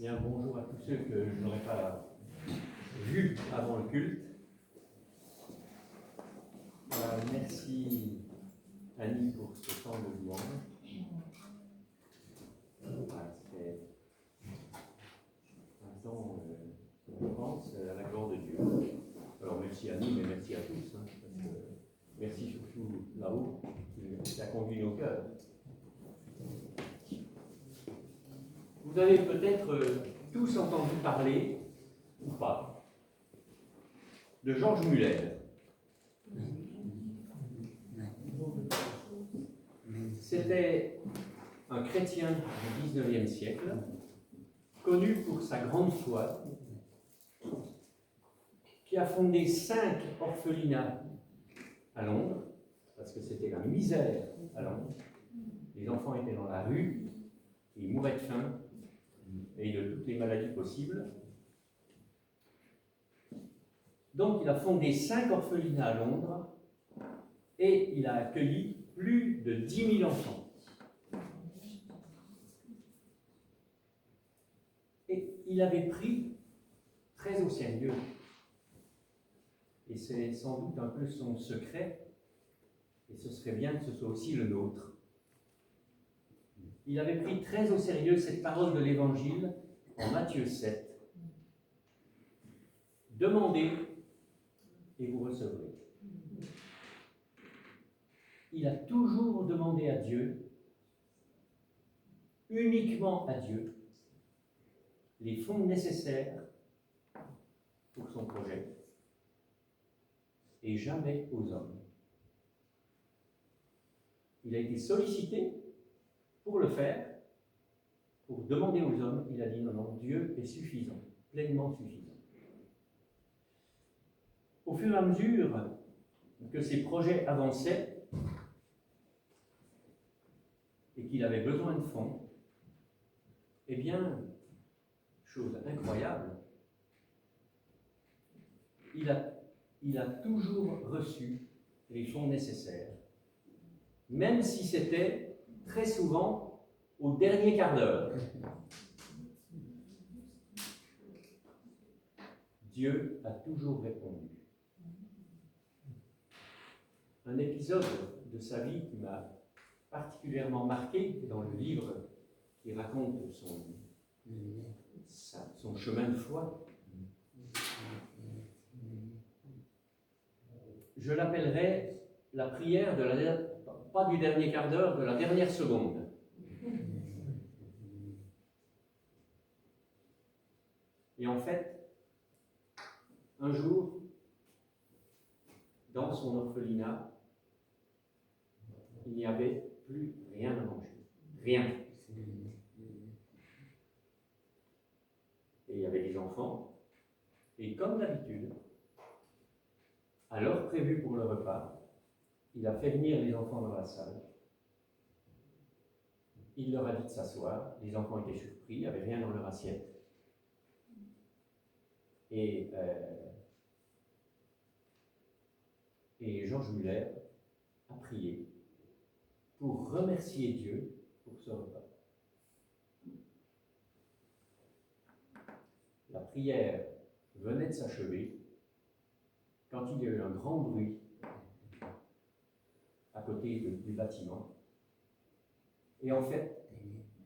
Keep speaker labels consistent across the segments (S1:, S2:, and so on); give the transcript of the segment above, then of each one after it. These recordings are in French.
S1: Bien, bonjour à tous ceux que je n'aurais pas vus avant le culte. Merci Annie pour ce temps de louange. C'était un temps je pense, à la gloire de Dieu. Alors merci Annie, mais merci à tous. Parce que merci surtout là-haut qui a conduit nos cœurs. Vous avez peut-être tous entendu parler, ou pas, de Georges Muller. C'était un chrétien du XIXe siècle, connu pour sa grande foi, qui a fondé 5 orphelinats à Londres, parce que c'était la misère à Londres. Les enfants étaient dans la rue, ils mouraient de faim et de toutes les maladies possibles. Donc il a fondé 5 orphelinats à Londres et il a accueilli plus de 10 000 enfants. Et il avait pris très au sérieux, et c'est sans doute un peu son secret, et ce serait bien que ce soit aussi le nôtre. Il avait pris très au sérieux cette parole de l'Évangile en Matthieu 7. Demandez et vous recevrez. Il a toujours demandé à Dieu, uniquement à Dieu, les fonds nécessaires pour son projet, et jamais aux hommes. Il a été sollicité pour le faire, pour demander aux hommes. Il a dit non, non, Dieu est suffisant, pleinement suffisant. Au fur et à mesure que ses projets avançaient et qu'il avait besoin de fonds, eh bien, chose incroyable, il a toujours reçu les fonds nécessaires, même si c'était très souvent au dernier quart d'heure. Dieu a toujours répondu. Un épisode de sa vie qui m'a particulièrement marqué dans le livre qui raconte son chemin de foi, je l'appellerai la prière pas du dernier quart d'heure, de la dernière seconde. Et en fait, un jour, dans son orphelinat, il n'y avait plus rien à manger. Rien. Et il y avait des enfants. Et comme d'habitude, à l'heure prévue pour le repas, il a fait venir les enfants dans la salle. Il leur a dit de s'asseoir. Les enfants étaient surpris, il n'y avait rien dans leur assiette. Et Georges Muller a prié pour remercier Dieu pour ce repas. La prière venait de s'achever quand il y a eu un grand bruit à côté du bâtiment. Et en fait,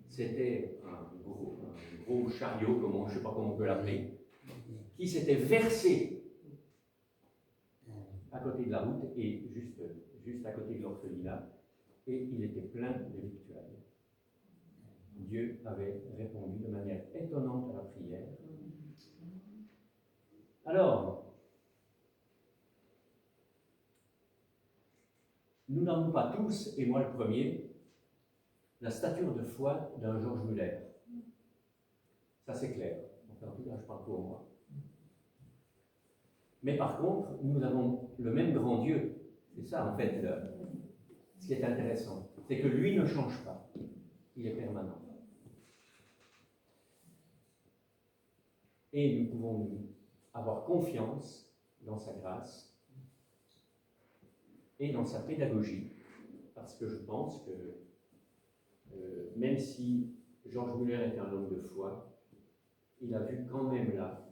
S1: c'était un gros chariot, je ne sais pas comment on peut l'appeler, qui s'était versé à côté de la route et juste à côté de l'orphelinat, et il était plein de victuailles. Dieu avait répondu de manière étonnante à la prière. Alors, nous n'avons pas tous, et moi le premier, la stature de foi d'un Georges Muller. Ça c'est clair. Enfin, en tout cas, je parle pour moi. Mais par contre, nous avons le même grand Dieu. C'est ça, en fait, ce qui est intéressant. C'est que lui ne change pas. Il est permanent. Et nous pouvons avoir confiance dans sa grâce et dans sa pédagogie. Parce que je pense que même si Georges Muller était un homme de foi, il a vu quand même là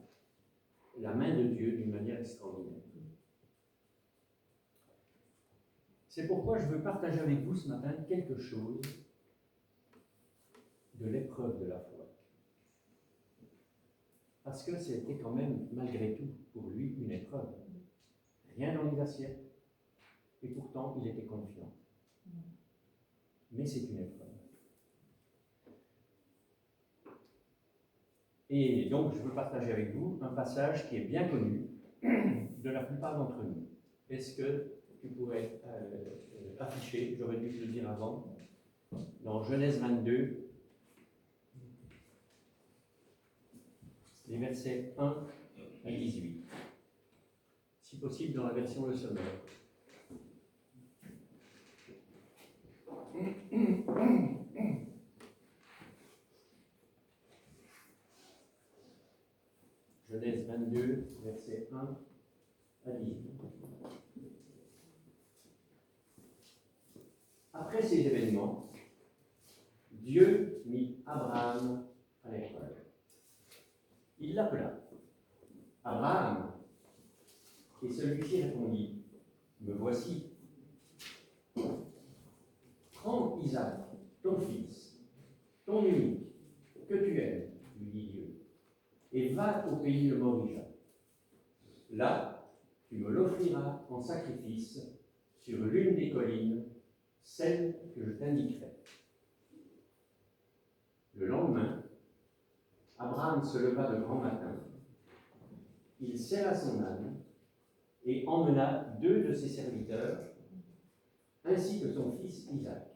S1: la main de Dieu d'une manière extraordinaire. C'est pourquoi je veux partager avec vous ce matin quelque chose de l'épreuve de la foi. Parce que c'était quand même, malgré tout, pour lui, une épreuve. Rien dans les assiettes, et pourtant il était confiant. Mais c'est une épreuve. Et donc, je veux partager avec vous un passage qui est bien connu de la plupart d'entre nous. Est-ce que tu pourrais afficher, j'aurais dû te le dire avant, dans Genèse 22, les versets 1 à 18. Si possible, dans la version Le Sommaire. Genèse 22, versets 1 à 18. Après ces événements, Dieu mit Abraham à l'épreuve. Il l'appela. Abraham. Et celui-ci répondit, me voici. Prends Isaac, ton fils, ton unique, que tu aimes, lui dit Dieu, et va au pays de Morija. Là, tu me l'offriras en sacrifice sur l'une des collines, celle que je t'indiquerai. Le lendemain, Abraham se leva de grand matin, il serra son âne et emmena 2 de ses serviteurs, ainsi que son fils Isaac.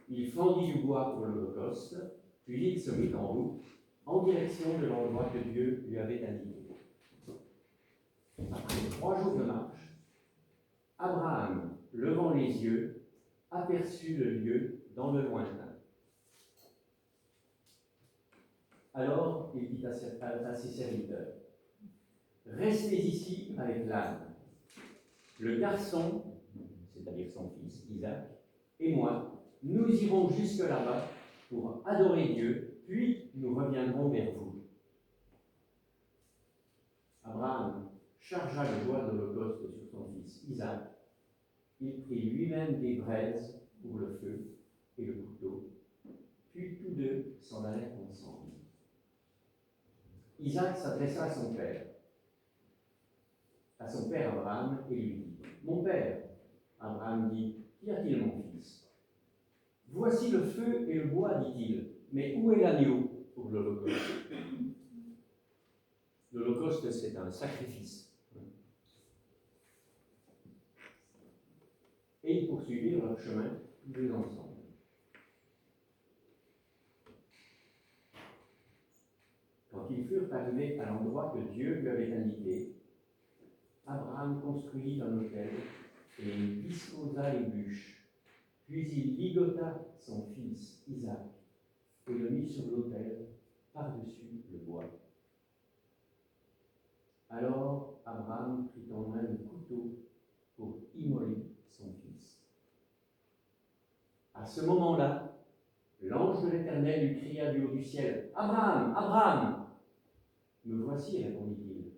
S1: Il fendit du bois pour l'Holocauste, puis il se mit en route en direction de l'endroit que Dieu lui avait indiqué. Après 3 jours de marche, Abraham, levant les yeux, aperçut le lieu dans le lointain. Alors il dit à ses serviteurs, « Restez ici avec l'âne. Le garçon, c'est-à-dire son fils Isaac, et moi, nous irons jusque là-bas pour adorer Dieu, puis nous reviendrons vers vous. » Abraham chargea le bois de l'Holocauste sur son fils Isaac. Il prit lui-même des braises pour le feu et le couteau, puis tous deux s'en allèrent ensemble. Isaac s'adressa à son père Abraham, et lui dit, « Mon père. » Abraham dit, « Qu'y a-t-il, mon fils ?»« Voici le feu et le bois, dit-il, mais où est l'agneau pour l'Holocauste ?» L'Holocauste, c'est un sacrifice. Et ils poursuivirent leur chemin tous deux ensemble. Quand ils furent arrivés à l'endroit que Dieu lui avait indiqué, Abraham construisit un autel et il disposa les bûches. Puis il ligota son fils Isaac et le mit sur l'autel par-dessus le bois. Alors Abraham prit en main le couteau pour immoler son fils. À ce moment-là, l'ange de l'Éternel lui cria du haut du ciel, « Abraham, Abraham !»« Me voici, répondit-il. »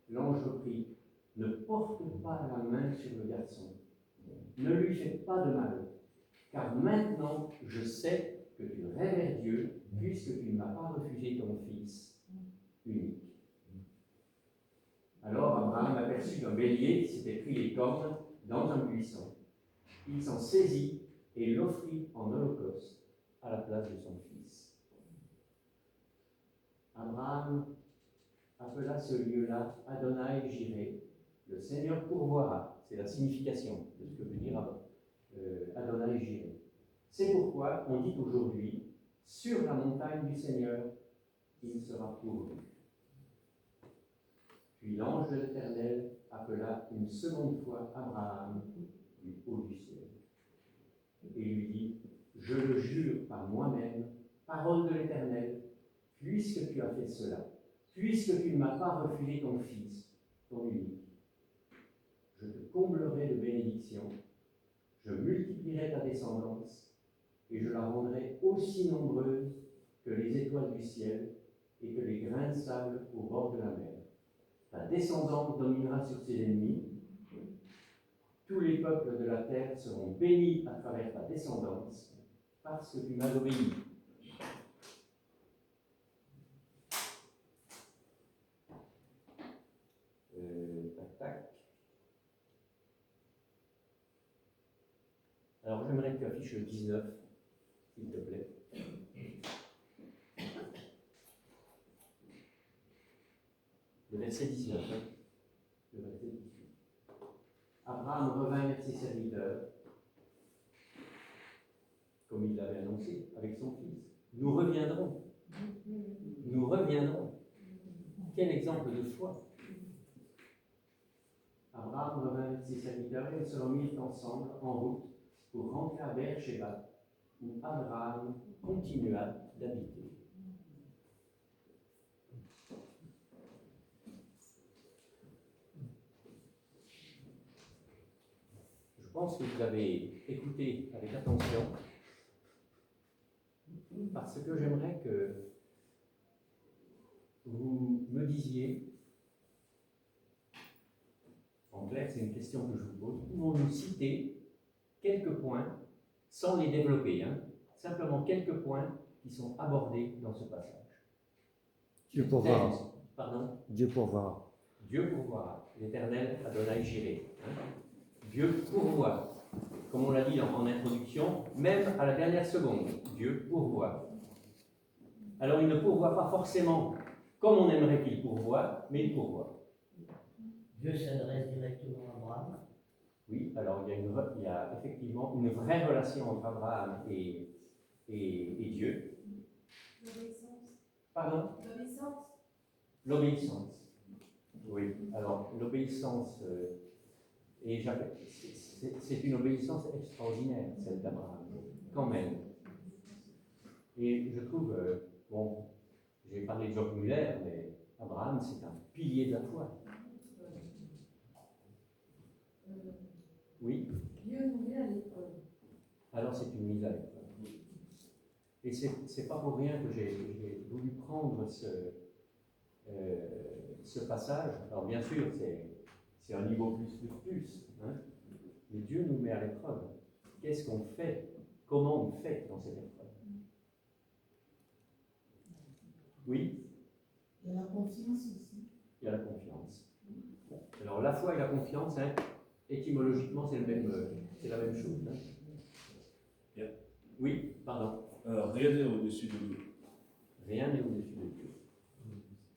S1: L'ange reprit, « Ne porte pas la main sur le garçon, ne lui fais pas de mal, car maintenant je sais que tu révères Dieu, puisque tu ne m'as pas refusé ton fils unique. » Alors Abraham aperçut un bélier qui s'était pris les cornes dans un buisson. Il s'en saisit et l'offrit en holocauste à la place de son fils. Abraham appela ce lieu-là Adonai Jireh, le Seigneur pourvoira. C'est la signification de ce que veut dire Adonai Jireh. C'est pourquoi on dit aujourd'hui, sur la montagne du Seigneur, il sera pourvu. Puis l'ange de l'Éternel appela une seconde fois Abraham du haut du ciel et lui dit, « Je le jure par moi-même, parole de l'Éternel, puisque tu as fait cela, puisque tu ne m'as pas refusé ton fils, ton unique, je te comblerai de bénédictions, je multiplierai ta descendance, et je la rendrai aussi nombreuse que les étoiles du ciel et que les grains de sable au bord de la mer. Ta descendance dominera sur ses ennemis. Tous les peuples de la terre seront bénis à travers ta descendance, parce que tu m'as obéi. Tac, tac. Alors j'aimerais que tu affiches le 19, s'il te plaît. Le verset 19. Hein. Le verset 18. Abraham revint vers ses serviteurs, comme il l'avait annoncé, avec son fils. Nous reviendrons. Nous reviendrons. Quel exemple de foi! Abraham revint vers ses serviteurs et ils se remirent ensemble en route pour rentrer à Beersheba, où Abraham continua d'habiter. Je pense que vous avez écouté avec attention, parce que j'aimerais que vous me disiez, en clair, c'est une question que je vous pose, pouvons-nous citer quelques points, sans les développer, hein, simplement quelques points qui sont abordés dans ce passage.
S2: Dieu pourvoira.
S1: Pardon?
S2: Dieu pourvoira.
S1: Dieu pourvoira. L'Éternel Adonai Jireh. Hein. Dieu pourvoit. Comme on l'a dit en introduction, même à la dernière seconde, Dieu pourvoit. Alors il ne pourvoit pas forcément comme on aimerait qu'il pourvoie, mais il pourvoit.
S3: Dieu s'adresse directement à Abraham.
S1: Oui, alors il y a effectivement une vraie relation entre Abraham et Dieu.
S4: L'obéissance.
S1: Pardon?
S4: L'obéissance.
S1: L'obéissance. Oui, alors l'obéissance, c'est une obéissance extraordinaire, celle d'Abraham, quand même. Et je trouve, bon, j'ai parlé de George Muller, mais Abraham, c'est un pilier de la foi. Oui.
S4: Dieu nous met à l'épreuve.
S1: Alors c'est une mise à l'épreuve. Et c'est pas pour rien que j'ai voulu prendre ce passage. Alors bien sûr, c'est un niveau plus, hein, mais Dieu nous met à l'épreuve. Qu'est-ce qu'on fait? Comment on fait dans cette épreuve? Oui?
S4: Il y a la confiance aussi.
S1: Il y a la confiance. Alors la foi et la confiance, hein, étymologiquement, c'est la même chose. Hein.
S5: Bien.
S1: Oui, pardon.
S5: Rien n'est au-dessus de Dieu.
S1: Rien n'est au-dessus de Dieu.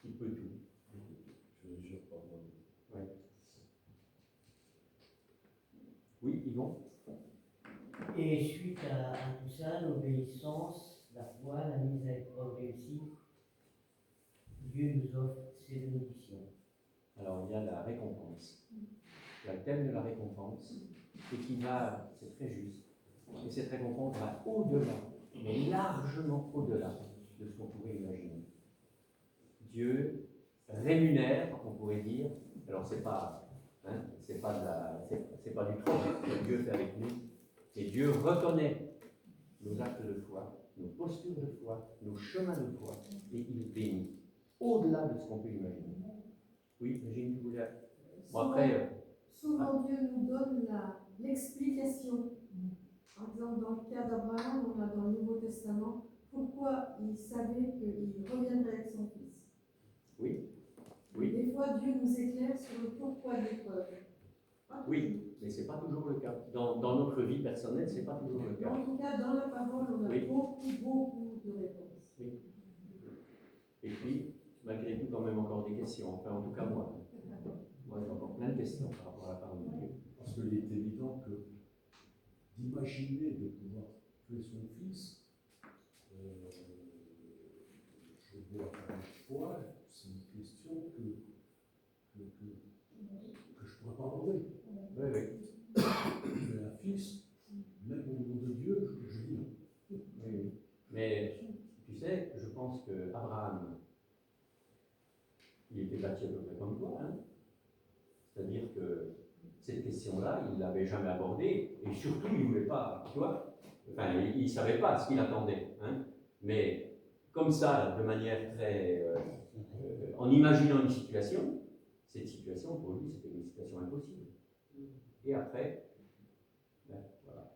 S1: Il peut tout.
S5: Je jure pas moi.
S1: Ouais. Oui, Yvon?
S3: Et suite à tout ça, l'obéissance, la foi, la mise à l'épreuve réussie, Dieu nous offre ses bénédictions.
S1: Alors il y a la récompense. Il y a le thème de la récompense, et qui va, c'est très juste, et cette récompense va au-delà, mais largement au-delà de ce qu'on pourrait imaginer. Dieu rémunère, on pourrait dire, alors c'est pas du troc que Dieu fait avec nous, et Dieu reconnaît nos actes de foi, nos postures de foi, nos chemins de foi, et il bénit, au-delà de ce qu'on peut imaginer. Oui, Virginie, vous voulez... Bon, après...
S4: Souvent, Dieu nous donne l'explication. Par exemple, dans le cas d'Abraham, on a dans le Nouveau Testament, pourquoi il savait qu'il reviendrait avec son fils.
S1: Oui, oui.
S4: Des fois, Dieu nous éclaire sur le pourquoi de l'épreuve.
S1: Oui, mais ce n'est pas toujours le cas. Dans notre vie personnelle, ce n'est pas toujours le cas.
S4: En tout cas, dans la parole, on a
S1: Oui.
S4: beaucoup de réponses.
S1: Oui. Et puis, malgré tout, quand même encore des questions. Enfin, en tout cas, moi. Moi, j'ai encore plein de questions par rapport à la parole de Dieu.
S6: Parce qu'il est évident que d'imaginer de pouvoir tuer son fils, je vois à la fois, c'est une question que je ne pourrais pas aborder.
S1: Oui, oui.
S6: Tuer un fils, même au nom de Dieu, je dis non.
S1: Oui, oui. Mais, tu sais, je pense qu'Abraham, il était bâti à peu près comme toi, hein. C'est-à-dire que cette question-là, il ne l'avait jamais abordée, et surtout, il ne voulait pas, tu vois, enfin, il ne savait pas ce qu'il attendait, hein, mais comme ça, de manière très. En imaginant une situation, cette situation, pour lui, c'était une situation impossible. Et après, ben, voilà.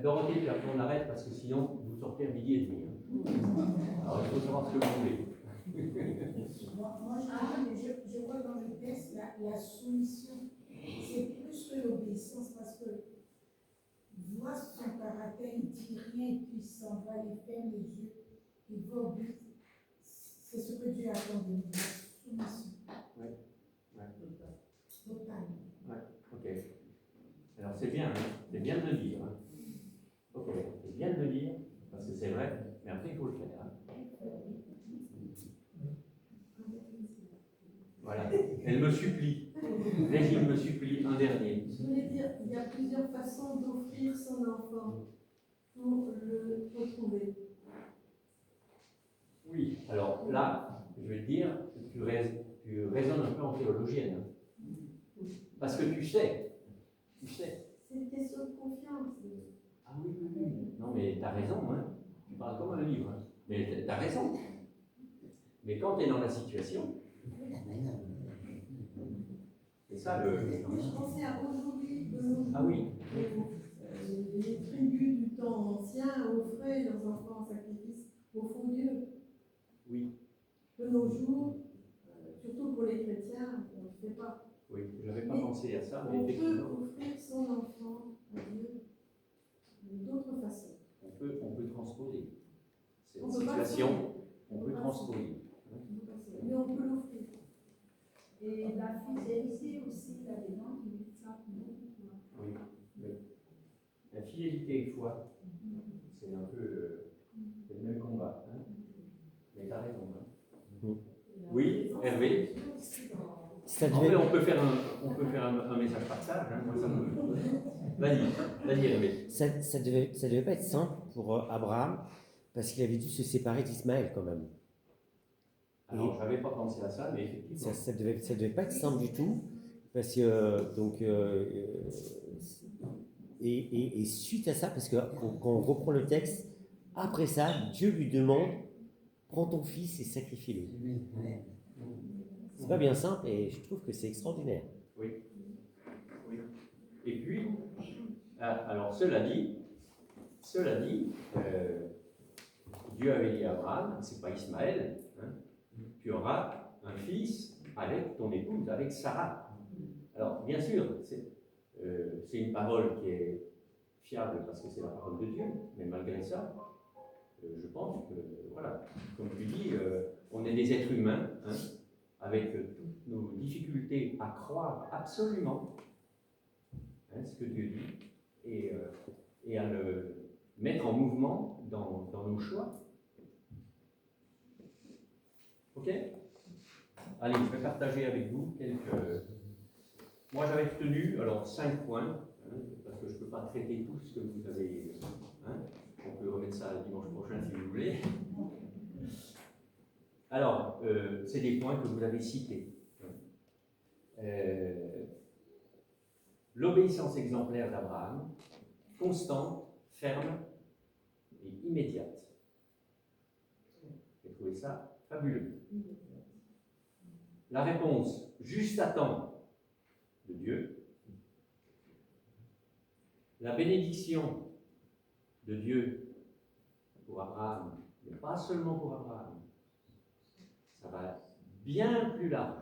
S1: Dorothée, puis après on arrête parce que sinon vous sortez à 12h30. Alors il faut savoir ce que vous voulez.
S7: Je vois dans le texte la soumission. C'est plus que l'obéissance parce que voit son caractère, il dit rien, et puis il s'en va, il ferme les yeux, il va au but. C'est ce que Dieu attend de nous, la soumission.
S1: Oui. Ouais.
S7: Totalement.
S1: Ouais. Ok. Alors c'est bien, hein, c'est bien de le dire. Hein. Ok, c'est bien de le dire, parce que c'est vrai, mais après il faut le faire. Hein. Voilà, elle me supplie. Régine me supplie, un dernier.
S4: Je voulais dire, il y a plusieurs façons d'offrir son enfant pour le retrouver.
S1: Oui, alors là, je vais te dire, tu raisonnes un peu en théologienne. Hein. Parce que tu sais.
S4: C'est une question de confiance.
S1: Ah oui, oui, oui. Non, mais tu as raison, hein. Tu parles comme un livre. Hein. Mais tu as raison. Mais quand tu es dans la situation, c'est ça le.
S4: Je pensais à aujourd'hui, de nos jours,
S1: Ah oui.
S4: les tribus du temps ancien offraient leurs enfants en sacrifice au faux Dieu.
S1: Oui.
S4: De nos jours, surtout pour les chrétiens, on ne le fait pas.
S1: Oui, je n'avais pas pensé à ça, mais
S4: On peut
S1: effectivement.
S4: offrir son enfant à Dieu d'autres façons.
S1: On peut transposer. Cette
S4: On peut pas
S1: situation, on
S4: On
S1: peut
S4: peut pas
S1: transposer.
S4: Mais on peut l'offrir.
S7: Et la fidélité aussi, là-dedans, il est ça pour nous.
S1: Oui, oui. La fidélité et foi, c'est un peu c'est le même combat. Hein. Mais tu as raison. Hein. Oui, Hervé.
S2: Ça
S1: En vrai,
S2: devait,
S1: on peut faire un message partage. Hein. Moi, ça me. Vas-y, Hervé.
S2: ça devait pas être simple pour Abraham parce qu'il avait dû se séparer d'Ismaël quand même.
S1: Alors, je n'avais pas pensé à ça, mais effectivement.
S2: Ça devait pas être simple du tout parce que et suite à ça, parce que quand on reprend le texte, après ça, Dieu lui demande prends ton fils et sacrifie-le. C'est pas bien simple et je trouve que c'est extraordinaire.
S1: Oui. Oui. Et puis, alors cela dit, Dieu avait dit à Abraham, c'est pas Ismaël, hein, tu auras un fils avec ton épouse, avec Sarah. Alors, bien sûr, c'est une parole qui est fiable parce que c'est la parole de Dieu, mais malgré ça, je pense que, voilà, comme tu dis, on est des êtres humains, hein, avec toutes nos difficultés à croire absolument hein, ce que Dieu dit et à le mettre en mouvement dans nos choix. Ok? Allez, je vais partager avec vous quelques. Moi, j'avais retenu 5 points, hein, parce que je ne peux pas traiter tout ce que vous avez. Hein, on peut remettre ça dimanche prochain si vous voulez. Alors, c'est des points que vous avez cités. L'obéissance exemplaire d'Abraham, constante, ferme et immédiate. J'ai trouvé ça fabuleux. La réponse juste à temps de Dieu. La bénédiction de Dieu pour Abraham, mais pas seulement pour Abraham. Ça va bien plus large.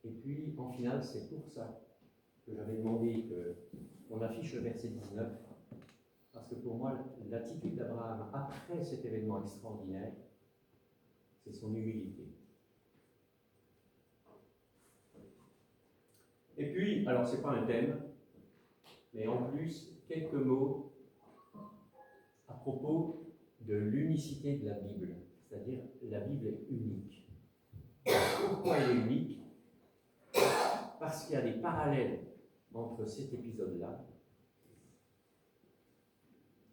S1: Et puis, en finale, c'est pour ça que j'avais demandé qu'on affiche le verset 19, parce que pour moi, l'attitude d'Abraham après cet événement extraordinaire, c'est son humilité. Et puis, alors c'est pas un thème, mais en plus, quelques mots à propos de l'unicité de la Bible, c'est-à-dire la Bible est unique. Pourquoi elle est unique? Parce qu'il y a des parallèles entre cet épisode-là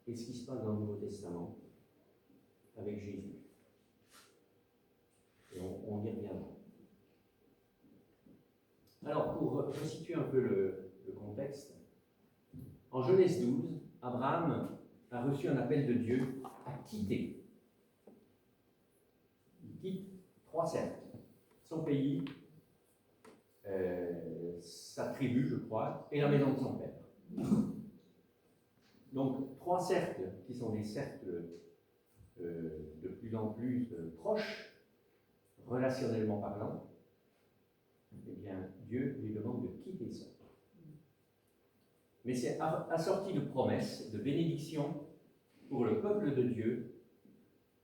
S1: et ce qui se passe dans le Nouveau Testament avec Jésus. Et on y reviendra. Alors, pour resituer un peu le contexte, en Genèse 12, Abraham a reçu un appel de Dieu à quitter. Il quitte 3 cercles. Son pays, sa tribu, je crois, et la maison de son père. Donc, 3 cercles qui sont des cercles de plus en plus proches, relationnellement parlant. Eh bien, Dieu lui demande de quitter ça. Mais c'est assorti de promesses, de bénédictions pour le peuple de Dieu,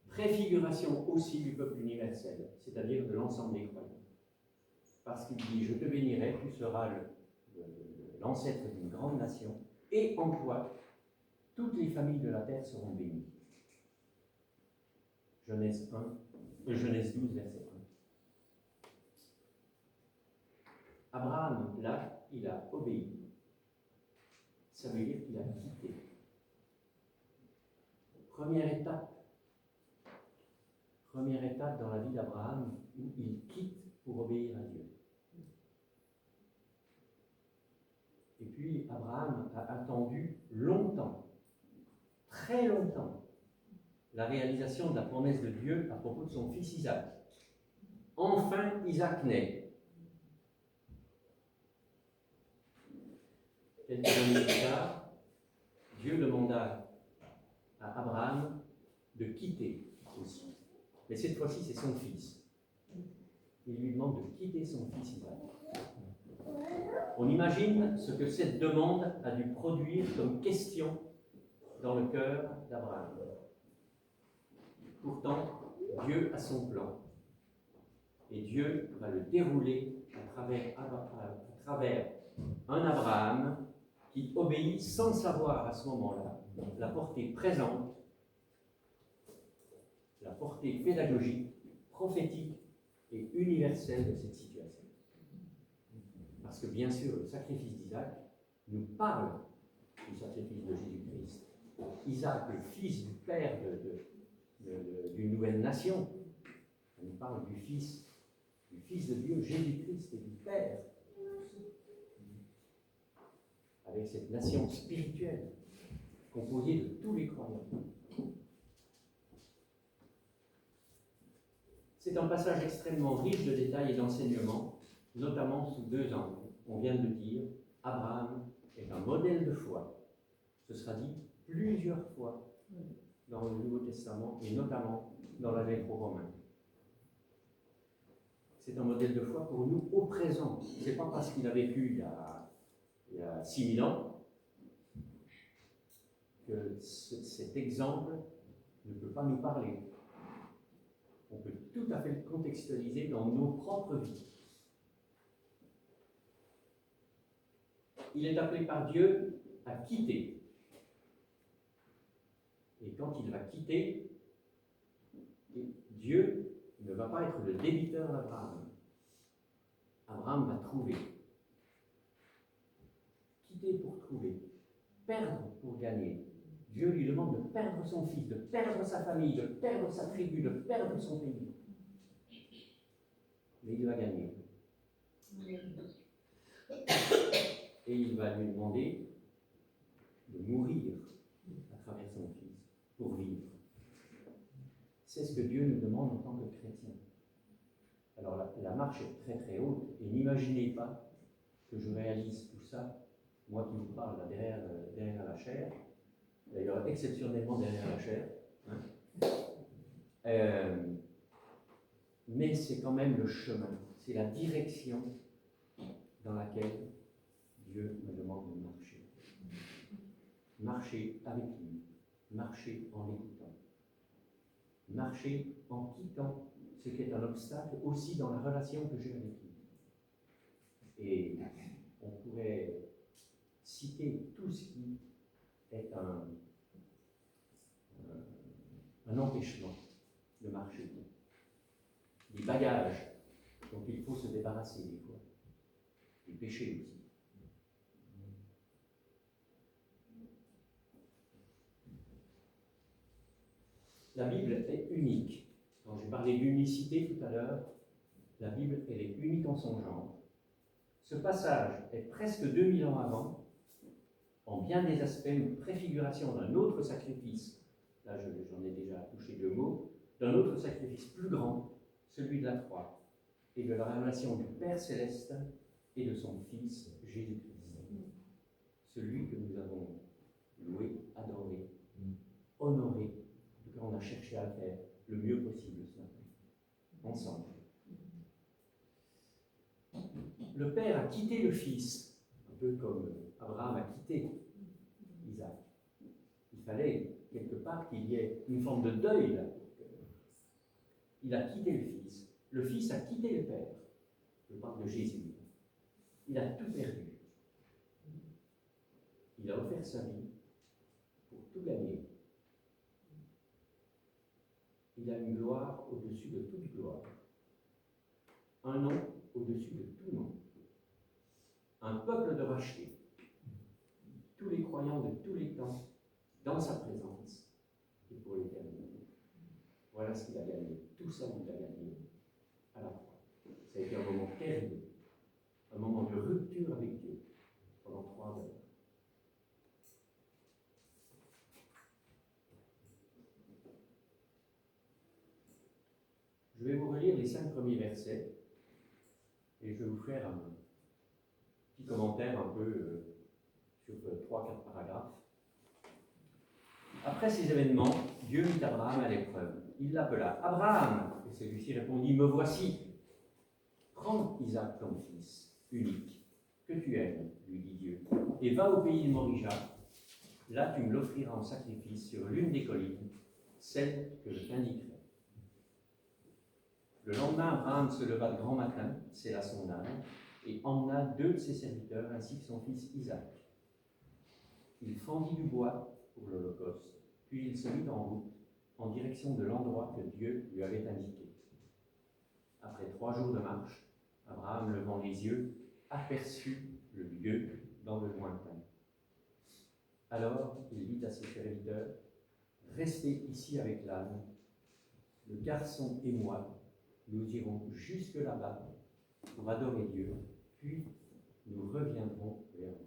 S1: préfiguration aussi du peuple universel, c'est-à-dire de l'ensemble des croyants. Parce qu'il dit, je te bénirai, tu seras l'ancêtre d'une grande nation, et en toi, toutes les familles de la terre seront bénies. Genèse 12, verset 1. Abraham, là, il a obéi. Ça veut dire qu'il a quitté. Première étape dans la vie d'Abraham, où il quitte pour obéir à Dieu. Et puis, Abraham a attendu longtemps, très longtemps, la réalisation de la promesse de Dieu à propos de son fils Isaac. Enfin, Isaac naît. Quelques années plus tard, Dieu demanda à Abraham de quitter aussi. Mais cette fois-ci, c'est son fils. Il lui demande de quitter son fils Isaac. On imagine ce que cette demande a dû produire comme question dans le cœur d'Abraham. Pourtant, Dieu a son plan. Et Dieu va le dérouler à travers un Abraham qui obéit sans savoir à ce moment-là la portée présente, la portée pédagogique, prophétique et universelle de cette situation. Parce que bien sûr, le sacrifice d'Isaac nous parle du sacrifice de Jésus-Christ. Isaac, le fils du père d'une nouvelle nation, on nous parle du fils de Dieu, Jésus-Christ, et du Père, avec cette nation spirituelle composée de tous les croyants. C'est un passage extrêmement riche de détails et d'enseignements, notamment sous 2 angles. On vient de le dire, Abraham est un modèle de foi. Ce sera dit plusieurs fois dans le Nouveau Testament et notamment dans la lettre aux Romains. C'est un modèle de foi pour nous au présent. Ce n'est pas parce qu'il a vécu il y a 6000 ans que cet exemple ne peut pas nous parler. On peut tout à fait le contextualiser dans nos propres vies. Il est appelé par Dieu à quitter. Et quand il va quitter, Dieu ne va pas être le débiteur d'Abraham. Abraham va trouver. Quitter pour trouver. Perdre pour gagner. Dieu lui demande de perdre son fils, de perdre sa famille, de perdre sa tribu, de perdre son pays. Mais il va gagner. Et il va lui demander de mourir à travers son fils pour vivre. C'est ce que Dieu nous demande en tant que chrétiens. Alors la marche est très très haute, et n'imaginez pas que je réalise tout ça, moi qui vous parle là derrière la chair, d'ailleurs exceptionnellement derrière la chair, mais c'est quand même le chemin, c'est la direction dans laquelle Dieu me demande de marcher. Marcher avec lui, marcher en l'écoutant. Marcher en quittant ce qui est un obstacle aussi dans la relation que j'ai avec lui. Et on pourrait citer tout ce qui est un empêchement de marcher. Des bagages dont il faut se débarrasser des fois. Des péchés aussi. La Bible est unique. Quand j'ai parlé d'unicité tout à l'heure, la Bible, elle est unique en son genre. Ce passage est presque 2000 ans avant, en bien des aspects, une préfiguration d'un autre sacrifice, là j'en ai déjà touché 2 mots, d'un autre sacrifice plus grand, celui de la croix, et de la révélation du Père céleste et de son Fils Jésus-Christ. Celui que nous avons loué, adoré, honoré, en tout cas on a cherché à le faire le mieux possible ce matin, ensemble. Le Père a quitté le Fils, un peu comme Abraham a quitté Isaac. Il fallait quelque part qu'il y ait une forme de deuil là. Il a quitté le Fils. Le Fils a quitté le Père. Je parle de Jésus. Il a tout perdu. Il a offert sa vie pour tout gagner. Il a une gloire au-dessus de toute gloire. Un nom au-dessus de tout nom. Un peuple de rachetés. Tous les croyants de tous les temps, dans sa présence et pour l'éternité. Voilà ce qu'il a gagné. Tout ça, il a gagné à la croix. Ça a été un moment terrible, un moment de rupture avec Dieu pendant 3 heures. Je vais vous relire les 5 premiers versets et je vais vous faire un petit commentaire un peu sur 3-4 paragraphes. Après ces événements, Dieu mit Abraham à l'épreuve. Il l'appela « Abraham !» et celui-ci répondit « Me voici !»« Prends Isaac ton fils, unique, que tu aimes, lui dit Dieu, et va au pays de Morija. Là tu me l'offriras en sacrifice sur l'une des collines, celle que je t'indiquerai. » Le lendemain, Abraham se leva de grand matin, sella son âne, et emmena 2 de ses serviteurs ainsi que son fils Isaac. Il fendit du bois pour l'Holocauste, puis il se mit en route en direction de l'endroit que Dieu lui avait indiqué. Après 3 jours de marche, Abraham, levant les yeux, aperçut le lieu dans le lointain. Alors il dit à ses serviteurs, « Restez ici avec l'âne. Le garçon et moi, nous irons jusque là-bas pour adorer Dieu, puis nous reviendrons vers vous. »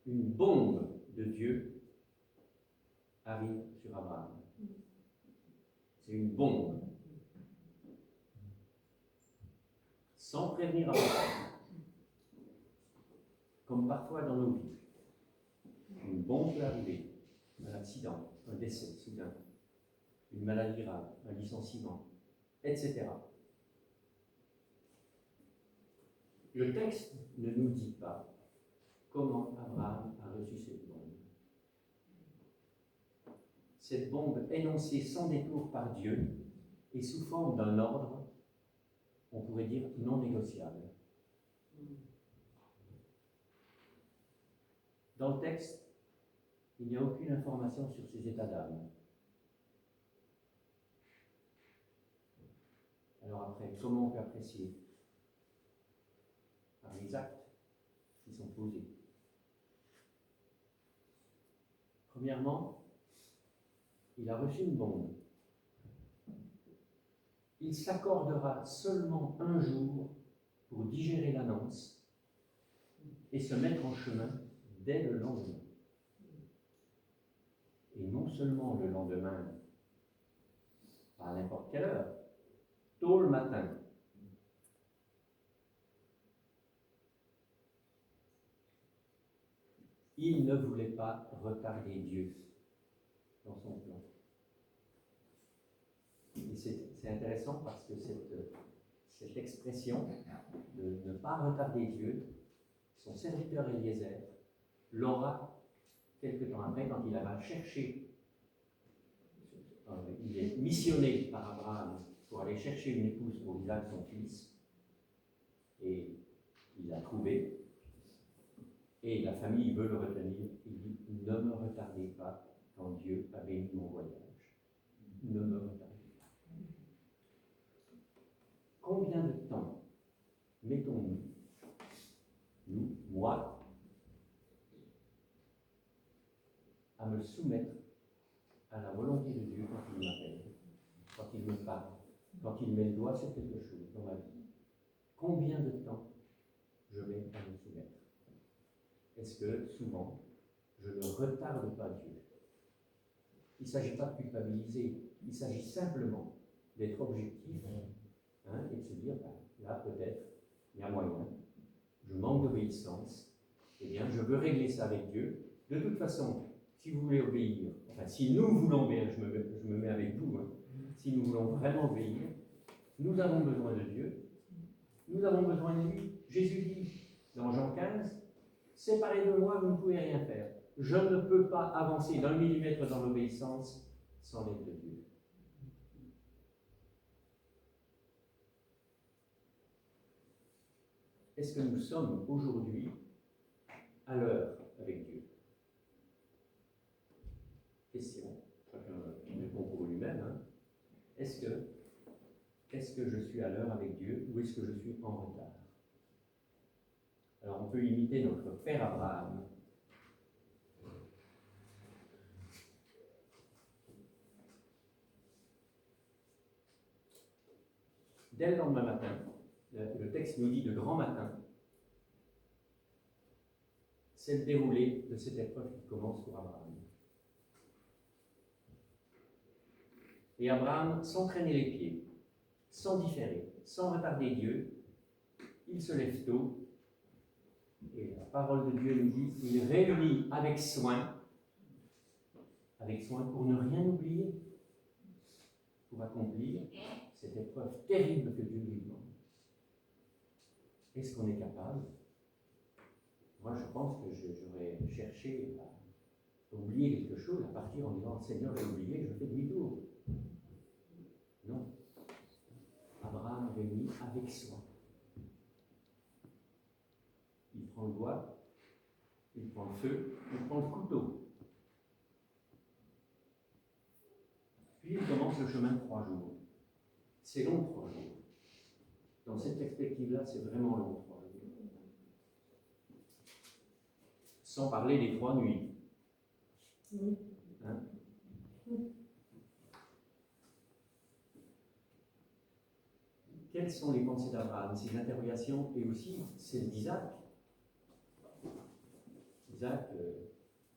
S1: Une bombe de Dieu arrive sur Abraham. C'est une bombe. Sans prévenir Abraham. Comme parfois dans nos vies. Une bombe peut arriver. Un accident, un décès soudain, une maladie grave, un licenciement, etc. Le texte ne nous dit pas comment Abraham a reçu cette bombe. Cette bombe énoncée sans détour par Dieu et sous forme d'un ordre, on pourrait dire non négociable. Dans le texte, il n'y a aucune information sur ses états d'âme. Alors après, comment on peut apprécier? Par les actes qui sont posés. Premièrement, il a reçu une bombe. Il s'accordera seulement un jour pour digérer l'annonce et se mettre en chemin dès le lendemain. Et non seulement le lendemain, à n'importe quelle heure, tôt le matin. Il ne voulait pas retarder Dieu dans son plan. Et c'est intéressant parce que cette expression de ne pas retarder Dieu, son serviteur Eliezer l'aura quelque temps après quand il va chercher, il est missionné par Abraham pour aller chercher une épouse pour Isaac, son fils, et il l'a trouvé. Et la famille veut le retenir. Il dit, ne me retardez pas quand Dieu a béni mon voyage. Ne me retardez pas. Combien de temps mettons-nous, nous, moi, à me soumettre à la volonté de Dieu quand il m'appelle, quand il me parle, quand il met le doigt sur quelque chose dans ma vie? Combien de temps je mets à me soumettre? est-ce que souvent, je ne retarde pas Dieu? Il ne s'agit pas de culpabiliser, il s'agit simplement d'être objectif et de se dire, là peut-être, il y a moyen, je manque d'obéissance, eh bien je veux régler ça avec Dieu. De toute façon, si vous voulez obéir, enfin si nous voulons obéir, je me mets avec vous, si nous voulons vraiment obéir, nous avons besoin de Dieu, nous avons besoin de lui. Jésus dit dans Jean 15, séparés de moi, vous ne pouvez rien faire. Je ne peux pas avancer d'un millimètre dans l'obéissance sans l'aide de Dieu. Est-ce que nous sommes aujourd'hui à l'heure avec Dieu? Question, chacun répond pour lui-même. Est-ce que je suis à l'heure avec Dieu ou est-ce que je suis en retard? Alors on peut imiter notre père Abraham. Dès le lendemain matin, le texte nous dit de grand matin, c'est le déroulé de cette épreuve qui commence pour Abraham. Et Abraham, sans traîner les pieds, sans différer, sans retarder Dieu, il se lève tôt, et la parole de Dieu nous dit qu'il réunit avec soin pour ne rien oublier, pour accomplir cette épreuve terrible que Dieu lui demande. Est-ce qu'on est capable? Moi, je pense que j'aurais cherché à oublier quelque chose, à partir en disant, Seigneur, j'ai oublié, je fais demi-tour. Non. Abraham réunit avec soin. Il prend le bois, il prend le feu, il prend le couteau. Puis il commence le chemin de 3 jours. C'est long 3 jours. Dans cette perspective-là, c'est vraiment long 3 jours. Sans parler des 3 nuits. Hein? Quelles sont les pensées d'Abraham, ses interrogations et aussi celles d'Isaac? Isaac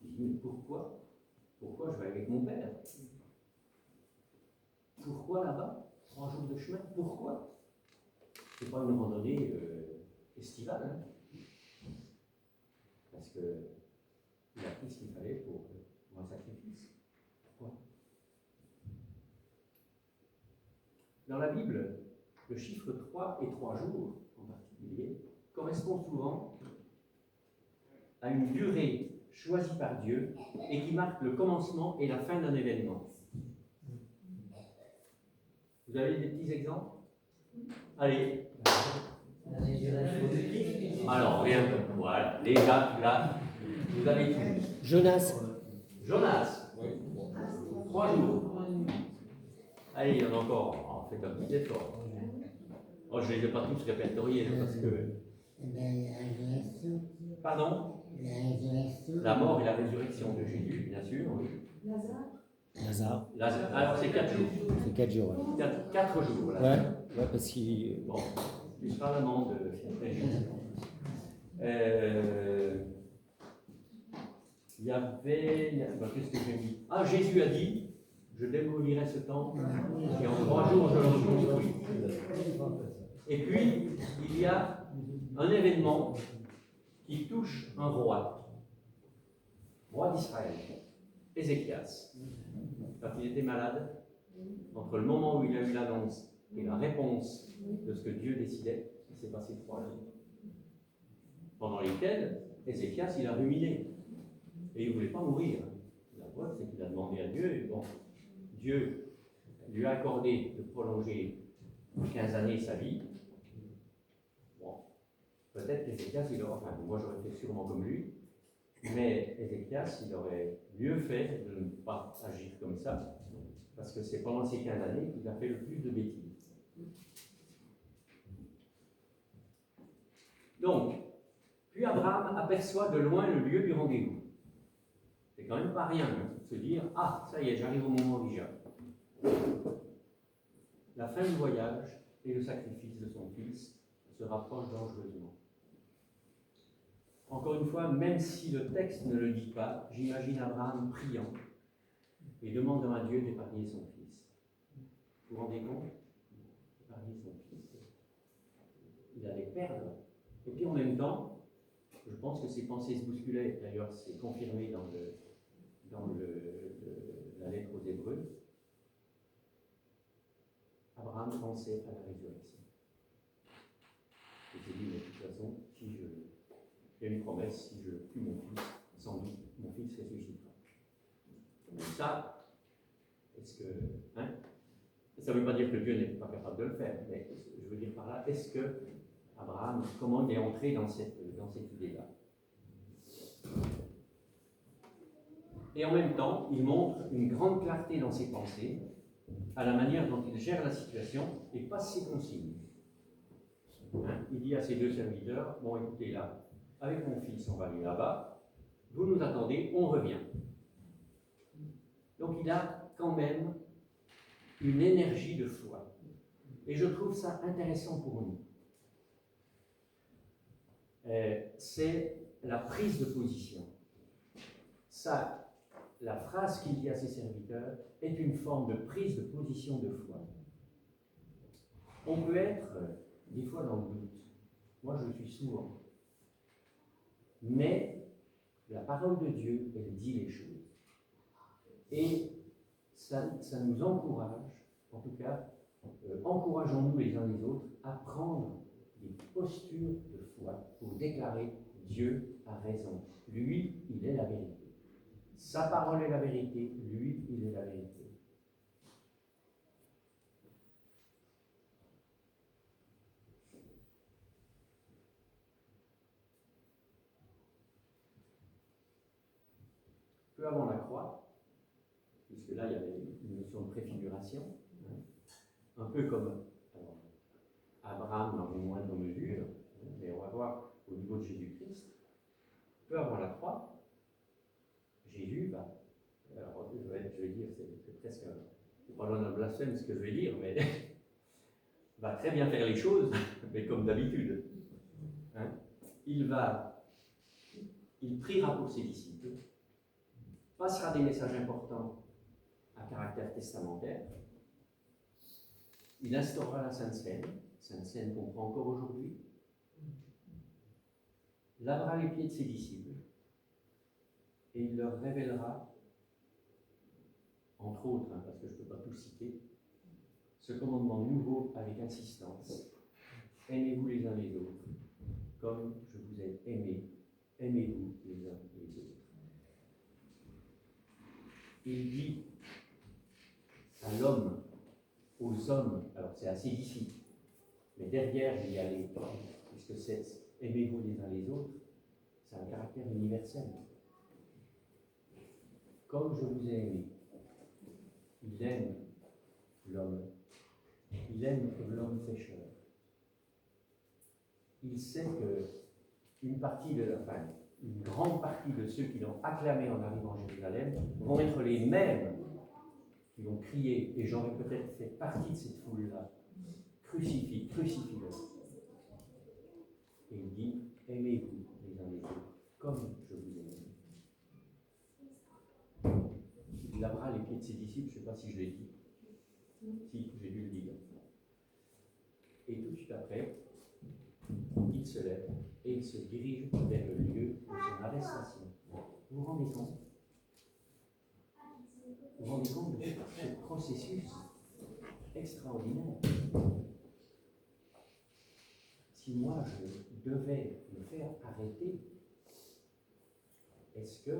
S1: dit, mais pourquoi je vais avec mon père? Pourquoi là-bas? 3 jours de chemin, pourquoi? Ce n'est pas une randonnée estivale, parce qu'il a pris ce qu'il fallait pour un sacrifice. Pourquoi? Dans la Bible, le chiffre 3 et 3 jours en particulier correspond souvent à une durée choisie par Dieu et qui marque le commencement et la fin d'un événement. Vous avez des petits exemples? Allez. Alors, rien. Voilà. Les gars, là, vous avez tout.
S2: Jonas.
S1: 3 jours. Allez, il y en a encore. Oh, faites un petit effort. Oh, je ne les ai pas tous répertoriés parce que. Pardon? La mort et la résurrection de Jésus, bien sûr. Oui.
S2: Lazare.
S1: Alors, c'est 4 jours.
S2: C'est 4 jours. Ouais,
S1: 4 jours. Là.
S2: Ouais, parce qu'il.
S1: Bon, il sera l'amende de Jésus. Il y avait. Qu'est-ce que j'ai mis? Ah, Jésus a dit, je démolirai ce temple et en 3 jours je le reconstruis. Et puis, il y a un événement qui touche un roi d'Israël, Ézéchias. Quand il était malade, entre le moment où il a eu l'annonce et la réponse de ce que Dieu décidait, il s'est passé 3 jours. Pendant lesquels Ézéchias, il a ruminé. Et il ne voulait pas mourir. La preuve, c'est qu'il a demandé à Dieu, et bon, Dieu lui a accordé de prolonger 15 années sa vie. Bon, peut-être qu'Ézéchias, enfin, moi j'aurais fait sûrement comme lui, mais Ézéchias, il aurait mieux fait de ne pas agir comme ça, parce que c'est pendant ces 15 années qu'il a fait le plus de bêtises. Donc, puis Abraham aperçoit de loin le lieu du rendez-vous. C'est quand même pas rien de se dire « Ah, ça y est, j'arrive au moment déjà ». La fin du voyage et le sacrifice de son fils se rapprochent dangereusement. Encore une fois, même si le texte ne le dit pas, j'imagine Abraham priant et demandant à Dieu d'épargner son fils. Vous vous rendez compte? Épargner son fils. Il allait perdre. Et puis en même temps, je pense que ses pensées se bousculaient. D'ailleurs, c'est confirmé dans la lettre aux Hébreux. Abraham pensait à la résurrection. Il s'est dit, mais de toute façon, il y a une promesse, si je tue mon fils, sans doute, mon fils ressuscitera. Donc ça, est-ce que... Hein, ça ne veut pas dire que Dieu n'est pas capable de le faire, mais je veux dire par là, est-ce que Abraham, comment il est entré dans cette idée-là? Et en même temps, il montre une grande clarté dans ses pensées, à la manière dont il gère la situation et passe ses consignes. Hein, il dit à ses deux serviteurs, bon écoutez là, avec mon fils on va aller là-bas, vous nous attendez, on revient. Donc il a quand même une énergie de foi. Et je trouve ça intéressant pour nous. C'est la prise de position. Ça, la phrase qu'il dit à ses serviteurs est une forme de prise de position de foi. On peut être des fois dans le doute. Moi, je suis sourd. Mais la parole de Dieu, elle dit les choses. Et ça nous encourage, en tout cas, encourageons-nous les uns les autres à prendre des postures de foi pour déclarer Dieu a raison. Lui, il est la vérité. Sa parole est la vérité, lui, il est la vérité. Peu avant la croix, puisque là il y avait une notion de préfiguration, hein, un peu comme alors, Abraham dans une moindre mesure, mais on va voir au niveau de Jésus-Christ, peu avant la croix, Jésus va, alors je vais dire, c'est presque, c'est pas loin d'un blasphème ce que je vais dire, mais va très bien faire les choses, mais comme d'habitude. Hein, il priera pour ses disciples, passera des messages importants à caractère testamentaire, il instaurera la Sainte Seine qu'on prend encore aujourd'hui, lavera les pieds de ses disciples, et il leur révélera, entre autres, hein, parce que je ne peux pas tout citer, ce commandement nouveau avec insistance: aimez-vous les uns les autres, comme je vous ai aimé, aimez-vous les uns les autres. Il dit à l'homme, aux hommes, alors c'est à ses disciples, mais derrière il y a les puisque c'est aimez-vous les uns les autres, c'est un caractère universel. Comme je vous ai aimé, il aime l'homme, il aime l'homme pécheur. Il sait que une grande partie de ceux qui l'ont acclamé en arrivant à Jérusalem vont être les mêmes qui vont crier, et j'aurais peut-être fait partie de cette foule-là: crucifie, crucifie-le. Et il dit: aimez-vous les uns les autres, comme je vous ai aimé. Il lavera les pieds de ses disciples, je ne sais pas si je l'ai dit. Si, j'ai dû le dire. Et tout de suite après, il se lève et il se dirige vers le lieu de son arrestation. Vous vous rendez compte? Vous vous rendez compte de ce processus extraordinaire? Si moi je devais me faire arrêter, est-ce que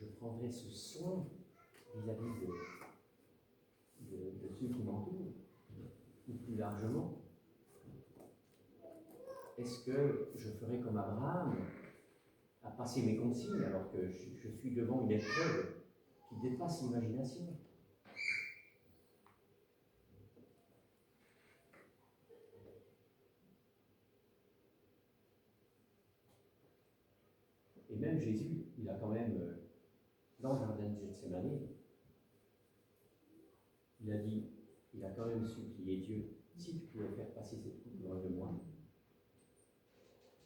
S1: je prendrais ce soin vis-à-vis de ceux qui m'entourent, ou plus largement? Est-ce que je ferais comme Abraham, à passer mes consignes alors que je suis devant une épreuve qui dépasse l'imagination? Et même Jésus, il a quand même, dans le jardin de Gethsémani, il a quand même supplié Dieu: si tu pouvais faire passer cette coupe loin de moi.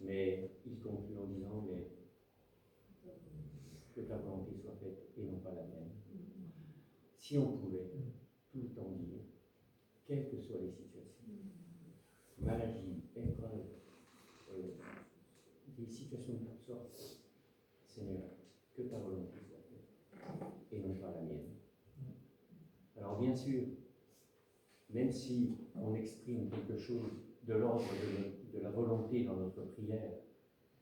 S1: Mais il conclut en disant, mais que ta volonté soit faite et non pas la mienne. Si on pouvait tout le temps dire, quelles que soient les situations, maladie, épreuve, des situations de toutes sortes, Seigneur, que ta volonté soit faite et non pas la mienne. Alors bien sûr, même si on exprime quelque chose de l'ordre de la volonté dans notre prière,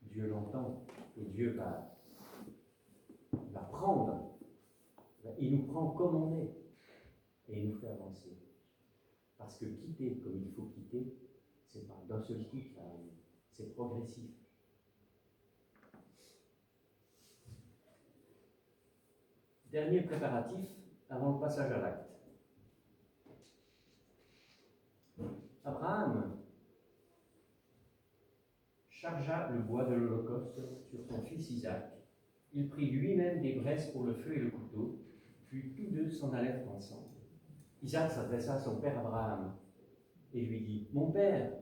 S1: Dieu l'entend et Dieu va prendre, il nous prend comme on est et il nous fait avancer. Parce que quitter comme il faut quitter, c'est pas d'un seul coup que ça arrive, c'est progressif. Dernier préparatif avant le passage à l'acte. Abraham chargea le bois de l'Holocauste sur son fils Isaac. Il prit lui-même des braises pour le feu et le couteau, puis tous deux s'en allèrent ensemble. Isaac s'adressa à son père Abraham et lui dit, « Mon père !»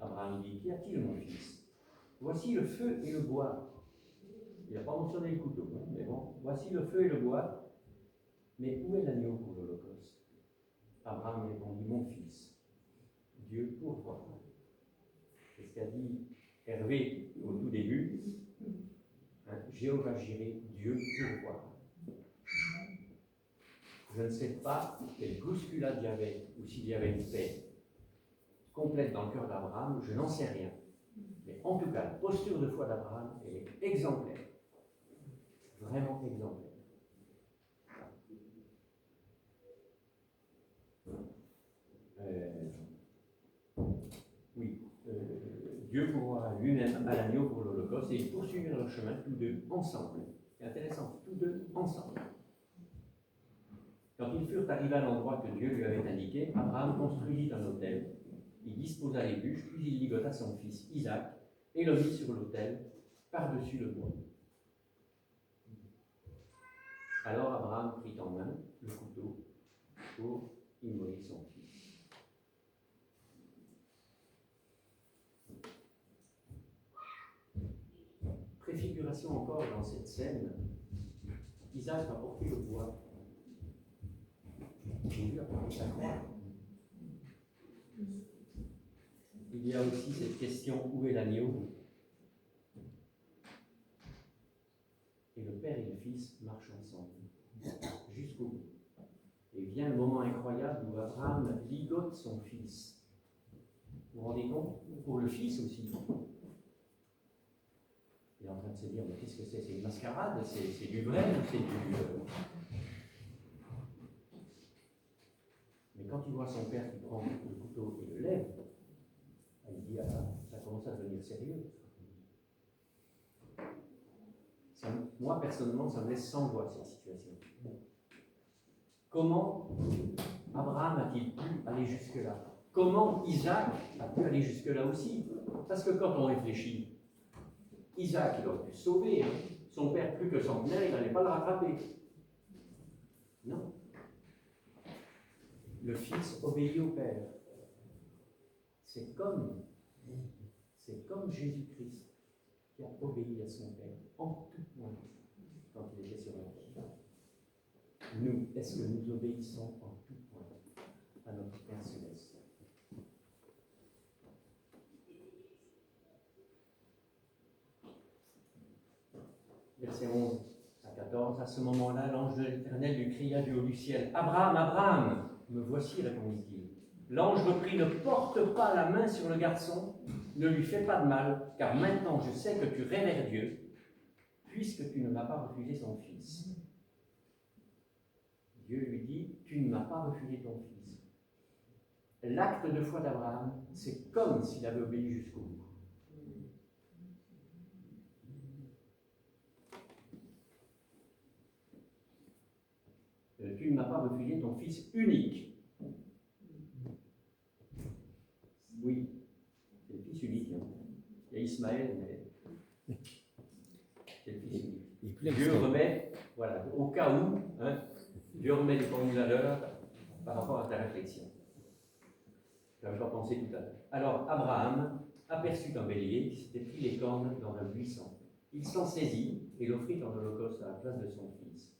S1: Abraham dit, « Qu'y a-t-il, mon fils ? Voici le feu et le bois. » Il n'a pas mentionné le couteau, hein, mais bon, voici le feu et le bois. Mais où est l'agneau pour l'Holocauste ? Abraham répondit, « Mon fils, Dieu pourvoira. » C'est ce qu'a dit Hervé au tout début. Hein, Jéhovah Jireh, Dieu pourvoira. Je ne sais pas quelle bousculade il y avait, ou s'il y avait une paix complète dans le cœur d'Abraham, je n'en sais rien. Mais en tout cas, la posture de foi d'Abraham, elle est exemplaire. Vraiment exemplaire. Dieu pourvoira lui-même à l'agneau pour l'Holocauste et ils poursuivirent leur chemin tous deux ensemble. C'est intéressant, tous deux ensemble. Quand ils furent arrivés à l'endroit que Dieu lui avait indiqué, Abraham construisit un autel, il disposa les bûches, puis il ligota son fils Isaac et le mit sur l'autel par-dessus le bois. Alors Abraham prit en main le couteau pour immoler son fils. Préfiguration encore dans cette scène, Isaac va porter le bois. Jésus a porté sa croix. Il y a aussi cette question, où est l'agneau ? Et le père et le fils marchent ensemble, jusqu'au bout. Et vient le moment incroyable où Abraham ligote son fils. Vous vous rendez compte ? Pour le fils aussi. Il est en train de se dire, mais qu'est-ce que c'est ? C'est une mascarade ? C'est du vrai ou c'est du... Mais quand il voit son père qui prend le couteau et le lève, il dit, ah, ça commence à devenir sérieux. Moi, personnellement, ça me laisse sans voix, cette situation. Comment Abraham a-t-il pu aller jusque-là ? Comment Isaac a pu aller jusque-là aussi ? Parce que quand on réfléchit, Isaac, il aurait pu se sauver. Hein. Son père, plus que centenaire, il n'allait pas le rattraper. Non. Le fils obéit au père. C'est comme Jésus-Christ qui a obéi à son père en tout point quand il était sur la terre. Nous, est-ce que nous obéissons en tout point à notre Père céleste ? Verset 11 à 14, à ce moment-là, l'ange de l'Éternel lui cria du haut du ciel, « Abraham, Abraham !» « Me voici, répondit-il. » L'ange reprit, « Ne porte pas la main sur le garçon, ne lui fais pas de mal, car maintenant je sais que tu révères Dieu, puisque tu ne m'as pas refusé son fils. » Dieu lui dit, « Tu ne m'as pas refusé ton fils. » L'acte de foi d'Abraham, c'est comme s'il avait obéi jusqu'au bout. Tu ne m'as pas refusé ton fils unique. Oui, c'est le fils unique. Hein. Il y a Ismaël, mais c'est le fils unique. Dieu remet, voilà, au cas où, hein, Dieu remet des formules à l'heure par rapport à ta réflexion. Je n'avais pas pensé tout à l'heure. Alors, Abraham aperçut un bélier qui s'était pris les cornes dans un buisson. Il s'en saisit et l'offrit en holocauste à la place de son fils.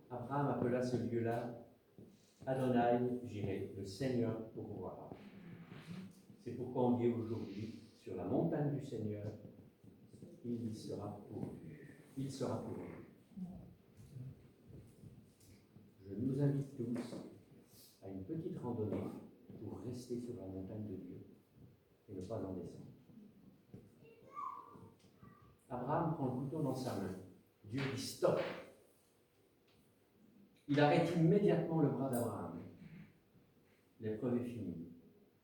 S1: Abraham appela ce lieu-là Adonai Jireh, le Seigneur pourvoira. C'est pourquoi on dit aujourd'hui, sur la montagne du Seigneur, il y sera pourvu. Il sera pourvu. Je nous invite tous à une petite randonnée pour rester sur la montagne de Dieu et ne pas en descendre. Abraham prend le couteau dans sa main. Dieu dit stop. Il arrête immédiatement le bras d'Abraham. L'épreuve est finie.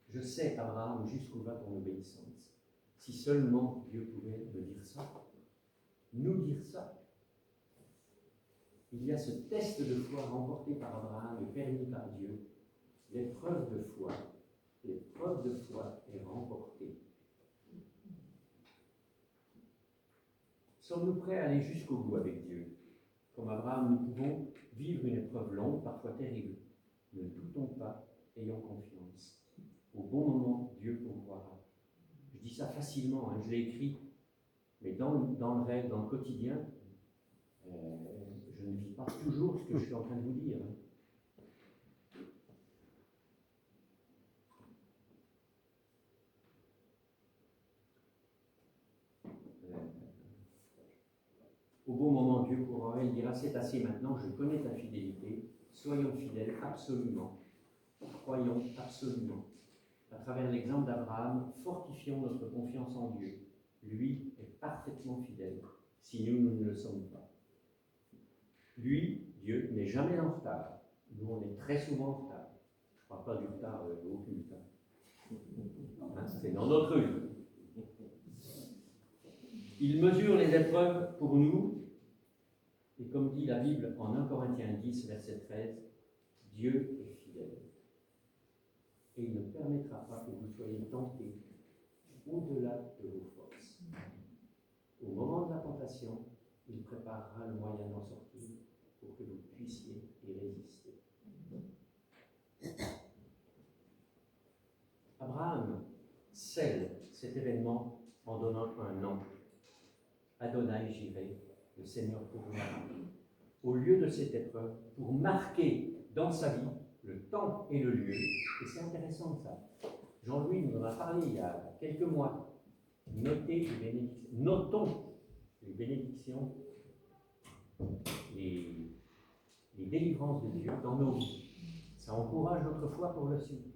S1: Je sais, Abraham, jusqu'où va ton obéissance. Si seulement Dieu pouvait me dire ça, nous dire ça. Il y a ce test de foi remporté par Abraham et permis par Dieu. L'épreuve de foi est remportée. Sommes-nous prêts à aller jusqu'au bout avec Dieu? Comme Abraham, nous pouvons vivre une épreuve longue, parfois terrible. Ne doutons pas, ayons confiance. Au bon moment, Dieu pourvoira. Je dis ça facilement, je l'ai écrit, mais dans le rêve, dans le quotidien, je ne vis pas toujours ce que je suis en train de vous dire. Au bon moment, Dieu pourra, il dira, c'est assez maintenant, je connais ta fidélité, soyons fidèles absolument, croyons absolument. À travers l'exemple d'Abraham, fortifions notre confiance en Dieu. Lui est parfaitement fidèle, si nous ne le sommes pas. Lui, Dieu, n'est jamais en retard. Nous, on est très souvent en retard. Je ne parle pas du retard au culte. C'est dans notre vie. Il mesure les épreuves pour nous, et comme dit la Bible en 1 Corinthiens 10, verset 13, Dieu est fidèle. Et il ne permettra pas que vous soyez tentés au-delà de vos forces. Au moment de la tentation, il préparera le moyen d'en sortir pour que vous puissiez y résister. Abraham scelle cet événement en donnant un nom. Adonai Jireh, le Seigneur pourvoira. Au lieu de cette épreuve, pour marquer dans sa vie le temps et le lieu, et c'est intéressant ça. Jean-Louis nous en a parlé il y a quelques mois. Notons les bénédictions, les délivrances de Dieu dans nos vies. Ça encourage notre foi pour la suite.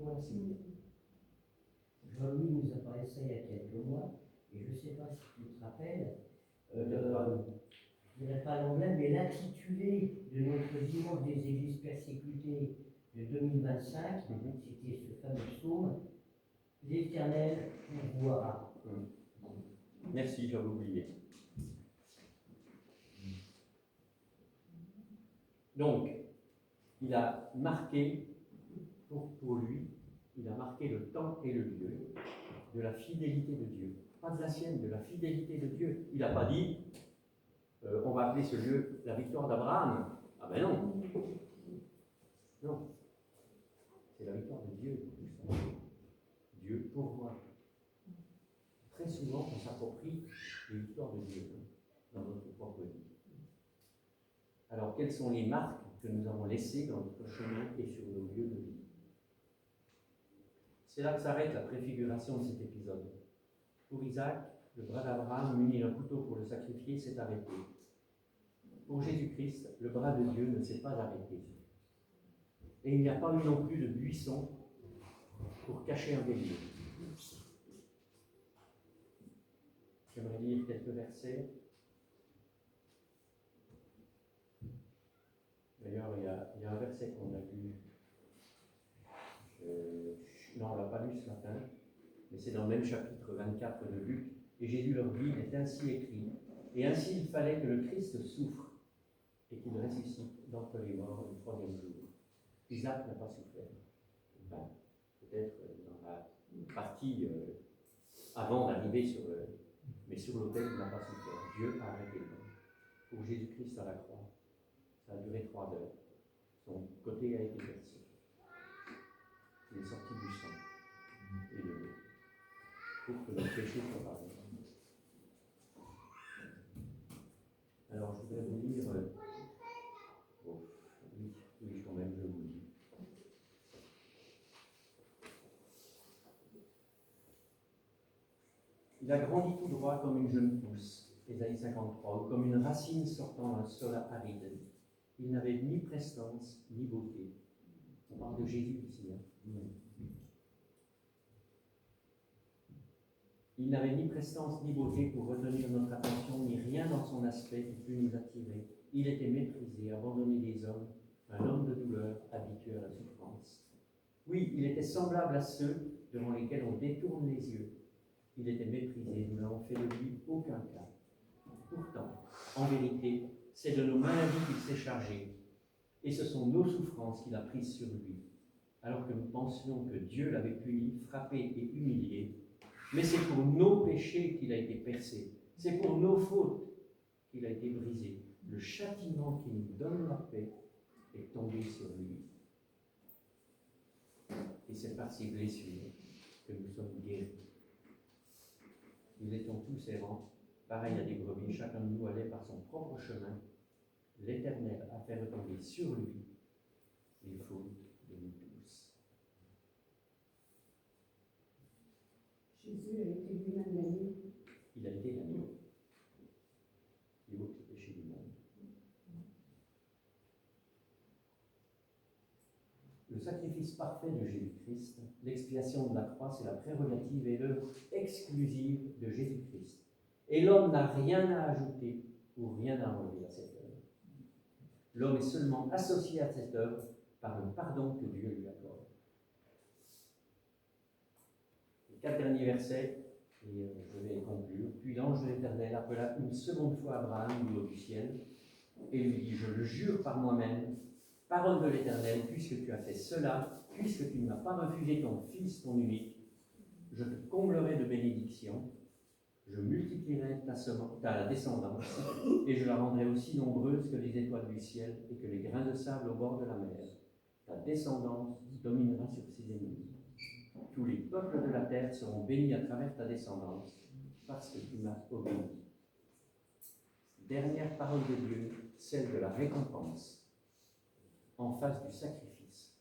S3: Jean-Louis nous a parlé de ça il y a quelques mois, et je ne sais pas si tu te rappelles, je ne dirais pas l'anglais, mais l'intitulé de notre dimanche des églises persécutées de 2025, c'était ce fameux psaume, l'Éternel pourvoira.
S1: Merci, j'avais oublié. Donc, il a marqué, pour lui, il a marqué le temps et le lieu de la fidélité de Dieu. Pas de la sienne, de la fidélité de Dieu. Il n'a pas dit, on va appeler ce lieu la victoire d'Abraham. Ah ben non. Non. C'est la victoire de Dieu. Dieu pourvoit. Très souvent, on s'approprie les victoires de Dieu dans notre propre vie. Alors, quelles sont les marques que nous avons laissées dans notre chemin et sur nos lieux de vie? C'est là que s'arrête la préfiguration de cet épisode. Pour Isaac, le bras d'Abraham muni d'un couteau pour le sacrifier s'est arrêté. Pour Jésus-Christ, le bras de Dieu ne s'est pas arrêté. Et il n'y a pas eu non plus de buisson pour cacher un bélier. J'aimerais lire quelques versets. D'ailleurs, il y a un verset qu'on a lu. Non, on ne l'a pas lu ce matin, mais c'est dans le même chapitre 24 de Luc. Et Jésus leur dit, il est ainsi écrit, et ainsi il fallait que le Christ souffre et qu'il ressuscite d'entre les morts le troisième jour. Isaac n'a pas souffert. Enfin, peut-être dans la partie avant d'arriver sur mais sur l'autel, il n'a pas souffert. Dieu a arrêté le temps. Pour Jésus-Christ à la croix, ça a duré 3 heures. Son côté a été percé. Il est sorti du sang et de l'eau pour que nous péché soit pardonné. Alors, je voudrais vous lire. Oh, oui, quand même, je vous le dis. Il a grandi tout droit comme une jeune pousse, Ésaïe 53, ou comme une racine sortant d'un sol aride. Il n'avait ni prestance, ni beauté. On parle de Jésus ici. Il n'avait ni prestance, ni beauté pour retenir notre attention, ni rien dans son aspect qui pût nous attirer. Il était méprisé, abandonné des hommes, un homme de douleur, habitué à la souffrance. Oui, il était semblable à ceux devant lesquels on détourne les yeux. Il était méprisé, nous n'avons fait de lui aucun cas. Pourtant, en vérité, c'est de nos maladies qu'il s'est chargé, et ce sont nos souffrances qu'il a prises sur lui, alors que nous pensions que Dieu l'avait puni, frappé et humilié. Mais c'est pour nos péchés qu'il a été percé, c'est pour nos fautes qu'il a été brisé. Le châtiment qui nous donne la paix est tombé sur lui. Et c'est par ses blessures que nous sommes guéris. Nous étions tous errants, pareils à des brebis, chacun de nous allait par son propre chemin. L'Éternel a fait retomber sur lui les fautes de nous tous.
S7: Jésus a été lui-même l'agneau.
S1: Il a été l'agneau qui ôte le péché du monde. Le sacrifice parfait de Jésus-Christ, l'expiation de la croix, c'est la prérogative et l'œuvre exclusive de Jésus-Christ. Et l'homme n'a rien à ajouter ou rien à enlever à cette œuvre. L'homme est seulement associé à cette œuvre par le pardon que Dieu lui accorde. Les 4 derniers versets, et je vais conclure. Puis l'ange de l'Éternel appela une seconde fois Abraham du haut du ciel et lui dit: je le jure par moi-même, parole de l'Éternel, puisque tu as fait cela, puisque tu ne m'as pas refusé ton fils, ton unique, je te comblerai de bénédictions, je multiplierai ta descendance, et je la rendrai aussi nombreuse que les étoiles du ciel et que les grains de sable au bord de la mer. Ta descendance dominera sur ses ennemis. Tous les peuples de la terre seront bénis à travers ta descendance, parce que tu m'as obéi. Dernière parole de Dieu, celle de la récompense, en face du sacrifice.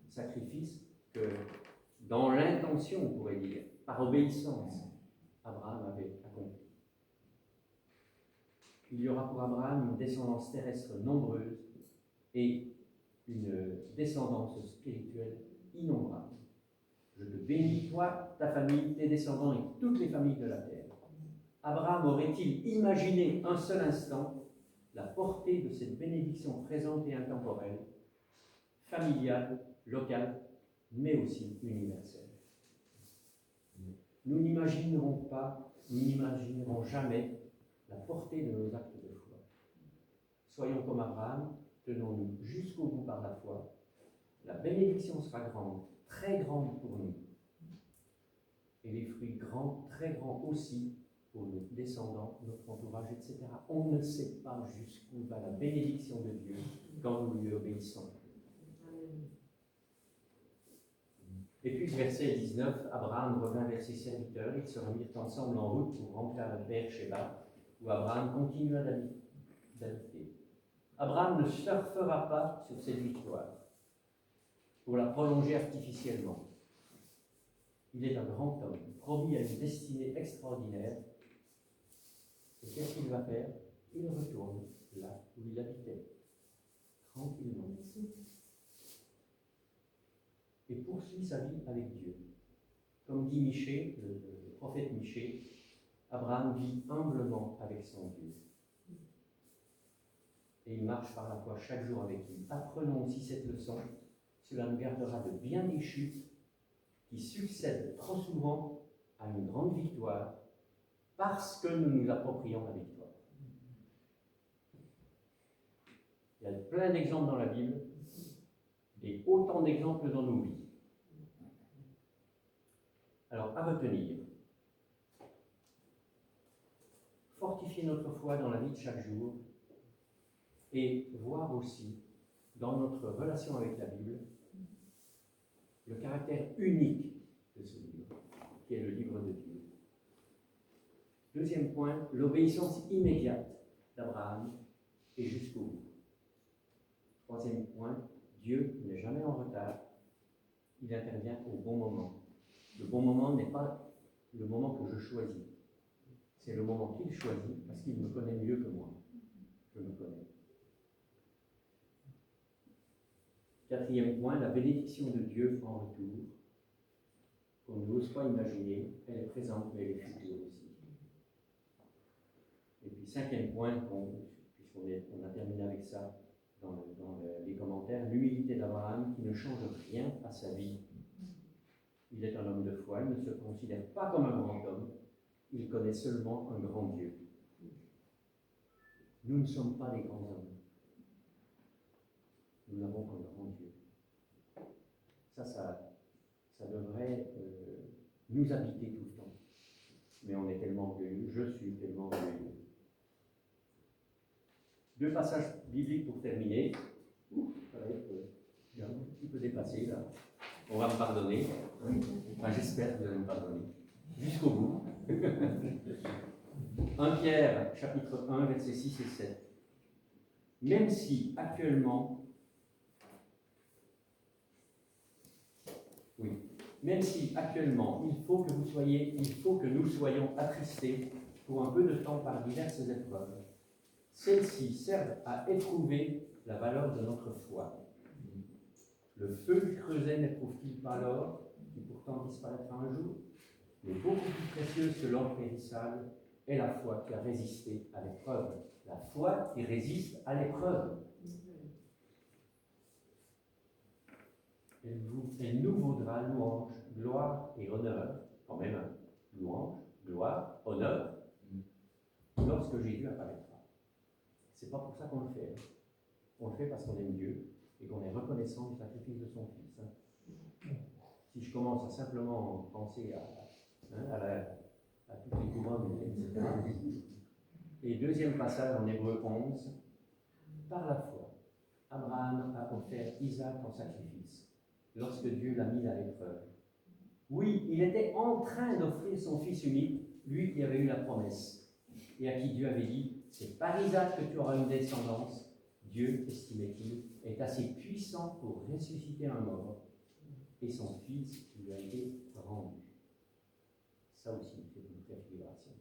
S1: Sacrifice que, dans l'intention, on pourrait dire, par obéissance, Abraham avait accompli. Il y aura pour Abraham une descendance terrestre nombreuse et une descendance spirituelle innombrable. Je te bénis, toi, ta famille, tes descendants et toutes les familles de la terre. Abraham aurait-il imaginé un seul instant la portée de cette bénédiction présente et intemporelle, familiale, locale, mais aussi universelle? Nous n'imaginerons pas, nous n'imaginerons jamais la portée de nos actes de foi. Soyons comme Abraham, tenons-nous jusqu'au bout par la foi. La bénédiction sera grande, très grande pour nous. Et les fruits grands, très grands aussi pour nos descendants, notre entourage, etc. On ne sait pas jusqu'où va la bénédiction de Dieu quand nous lui obéissons. Et puis, verset 19, Abraham revint vers ses serviteurs, ils se remirent ensemble en route pour rentrer à Beer-Sheba, où Abraham continua d'habiter. Abraham ne surfera pas sur cette victoire pour la prolonger artificiellement. Il est un grand homme, promis à une destinée extraordinaire. Et qu'est-ce qu'il va faire? Il retourne là où il habitait, tranquillement. Et poursuit sa vie avec Dieu. Comme dit Michée, le prophète Michée, Abraham vit humblement avec son Dieu. Et il marche par la foi chaque jour avec lui. Apprenons aussi cette leçon. Cela nous gardera de bien des chutes qui succèdent trop souvent à une grande victoire parce que nous nous approprions la victoire. Il y a plein d'exemples dans la Bible et autant d'exemples dans nos vies. Alors, à retenir, fortifier notre foi dans la vie de chaque jour et voir aussi dans notre relation avec la Bible le caractère unique de ce livre, qui est le livre de Dieu. Deuxième point, l'obéissance immédiate d'Abraham et jusqu'au bout. Troisième point, Dieu n'est jamais en retard, il intervient au bon moment. Le bon moment n'est pas le moment que je choisis, c'est le moment qu'il choisit parce qu'il me connaît mieux que moi. Je me connais. Quatrième point, la bénédiction de Dieu en retour, qu'on n'ose pas imaginer, elle est présente, mais elle est future aussi. Et puis cinquième point, puisqu'on a terminé avec ça dans les commentaires, l'humilité d'Abraham qui ne change rien à sa vie. Il est un homme de foi, il ne se considère pas comme un grand homme, il connaît seulement un grand Dieu. Nous ne sommes pas des grands hommes. Nous n'avons qu'un grand Dieu. Ça devrait nous habiter tout le temps. Mais on est tellement orgueilleux, je suis tellement orgueilleux. Deux passages bibliques pour terminer. Ça va être un petit peu dépassé là. On va me pardonner. Enfin, j'espère que vous allez me pardonner. Jusqu'au bout. 1 Pierre, chapitre 1, versets 6 et 7. Même si actuellement, il faut que nous soyons attristés pour un peu de temps par diverses épreuves, celles-ci servent à éprouver la valeur de notre foi. Le feu du creuset n'éprouve-t-il pas l'or, qui pourtant disparaîtra un jour? Mais beaucoup plus précieuse que l'or périssable est la foi qui a résisté à l'épreuve. La foi qui résiste à l'épreuve. Elle nous vaudra louange, gloire et honneur, quand même, louange, gloire, honneur, lorsque Jésus apparaîtra. C'est pas pour ça qu'on le fait. On le fait parce qu'on aime Dieu et qu'on est reconnaissant du sacrifice de son Fils. Si je commence à simplement penser à toutes les couronnes, etc. Et deuxième passage en Hébreux 11, par la foi, Abraham a offert Isaac en sacrifice, lorsque Dieu l'a mis à l'épreuve. Oui, il était en train d'offrir son fils unique, lui qui avait eu la promesse, et à qui Dieu avait dit, c'est par Isaac que tu auras une descendance. Dieu, estimait-il, est assez puissant pour ressusciter un mort, et son fils lui a été rendu. Ça aussi, c'est une préfiguration.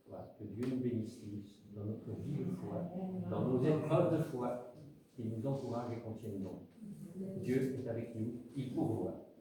S1: Voilà, que Dieu nous bénisse tous dans notre vie de foi, dans nos épreuves de foi, qu'il nous encourage et qu'on tienne bon. Dieu est avec nous, il pourvoit.